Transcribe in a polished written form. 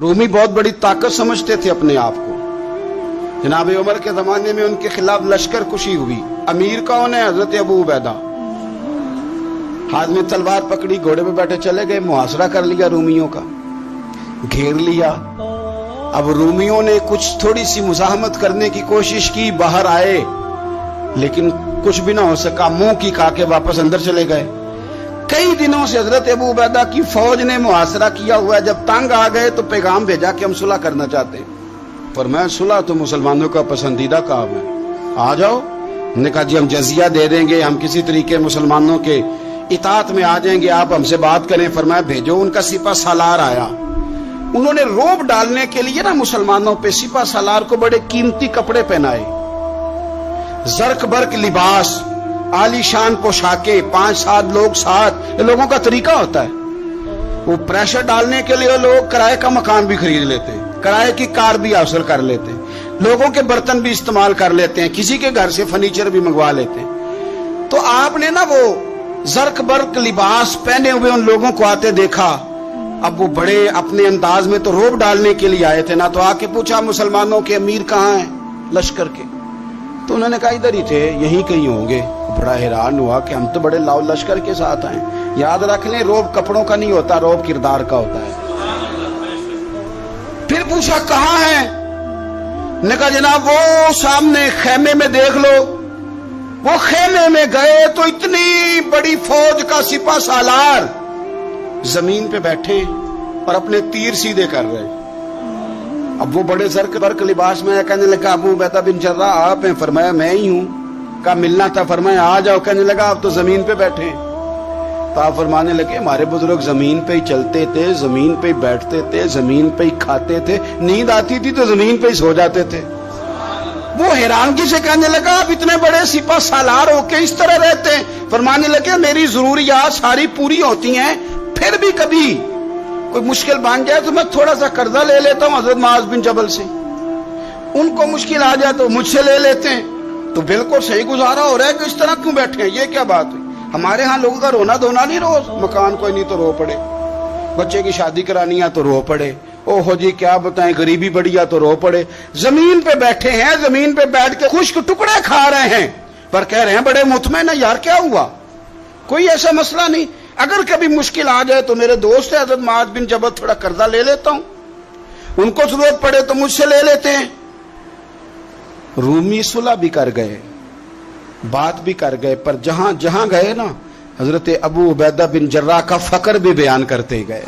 रूमी बहुत बड़ी ताकत समझते थे अपने आप को। जनाब उमर के जमाने में उनके खिलाफ लश्कर कुशी हुई। अमीर कौन है? हजरत अबू उबैदा। हाथ में तलवार पकड़ी, घोड़े पे बैठे चले गए, मुहासरा कर लिया रूमियों का, घेर लिया। अब रूमियों ने कुछ थोड़ी सी मुजाहमत करने की कोशिश की, बाहर आए, लेकिन कुछ भी ना हो सका, मुंह की खा के वापस अंदर चले गए। कई दिनों से हजरत अबू उबैदा की फौज ने मुहासरा किया हुआ है। जब तंग आ गए तो पैगाम भेजा कि हम सुलह करना चाहते हैं। पर मैं सुलह तो मुसलमानों का पसंदीदा काम है, आ जाओ। उन्होंने कहा जी हम जजिया दे देंगे, हम किसी तरीके मुसलमानों के इताअत में आ जाएंगे, आप हमसे बात करें। फरमाया भेजो। उनका सिपा सालार आया। उन्होंने रोब डालने के लिए ना मुसलमानों पे सिपा सालार को बड़े कीमती कपड़े पहनाए, जर्क बर्क लिबास, आलीशान पोशाके, 5-7 लोग साथ। ये लोगों का तरीका होता है। वो प्रेशर डालने के लिए लोग किराए का मकान भी खरीद लेते हैं, किराए की कार भी हासिल कर लेते हैं, लोगों के बर्तन भी इस्तेमाल कर लेते हैं, किसी के घर से फर्नीचर भी मंगवा लेते हैं। तो आपने ना वो जर्क बर्क लिबास पहने हुए उन लोगों को आते देखा। अब वो बड़े अपने अंदाज में तो रोब डालने के लिए आए थे ना। तो आके पूछा मुसलमानों के अमीर कहाँ हैं लश्कर के? तो उन्होंने कहा इधर ही थे, यहीं कहीं होंगे। बड़ा हैरान हुआ कि हम तो बड़े लाओ लश्कर के साथ आए। याद रख लें, रोब कपड़ों का नहीं होता, रोब किरदार का होता है। फिर पूछा कहाँ है? ने कहा जनाब वो सामने खेमे में देख लो। वो खेमे में गए तो इतनी बड़ी फौज का सिपा सालार जमीन पे बैठे और अपने तीर सीधे कर रहे। अब वो बड़े जर्क बर्क लिबास में कहने लगा अबू उबैदा बिन जर्राह आप हैं? फरमाया मैं ही हूं। कहा मिलना था? फरमाया आ जाओ। कहने लगा आप तो जमीन पे बैठे। तो आप फरमाने लगे हमारे बुजुर्ग जमीन पे ही चलते थे, जमीन पे ही बैठते थे, जमीन पे ही खाते थे, नींद आती थी तो जमीन पे ही सो जाते थे। वो हैरानगी से कहने लगा आप इतने बड़े सिपा सालार होके इस तरह रहते हैं? फरमाने लगे मेरी जरूरियात सारी पूरी होती हैं, फिर भी कभी कोई मुश्किल बन जाए तो मैं थोड़ा सा कर्जा ले लेता हूं हजरत मुआज बिन जबल से। उनको मुश्किल आ जाए तो मुझसे ले लेते हैं। तो बिल्कुल सही गुजारा हो रहा है कि इस तरह क्यों बैठे हैं? ये क्या बात हुई? हमारे यहाँ लोगों का रोना धोना नहीं, रोज मकान कोई नहीं तो रो पड़े, बच्चे की शादी करानी है तो रो पड़े, ओहो जी क्या बताएं गरीबी बढ़ी है तो रो पड़े। जमीन पे बैठे हैं, जमीन पे बैठ के खुश्क टुकड़े खा रहे हैं, पर कह रहे हैं बड़े मुतमईन है। यार क्या हुआ? कोई ऐसा मसला नहीं। अगर कभी मुश्किल आ जाए तो मेरे दोस्त है हजरत मुआज बिन जबल, थोड़ा कर्जा ले लेता हूं, उनको जरूरत पड़े तो मुझसे ले लेते हैं। रूमी सुलह भी कर गए, बात भी कर गए, पर जहां जहां गए ना हजरत अबू उबैदा बिन जर्राह का फकर भी बयान करते गए।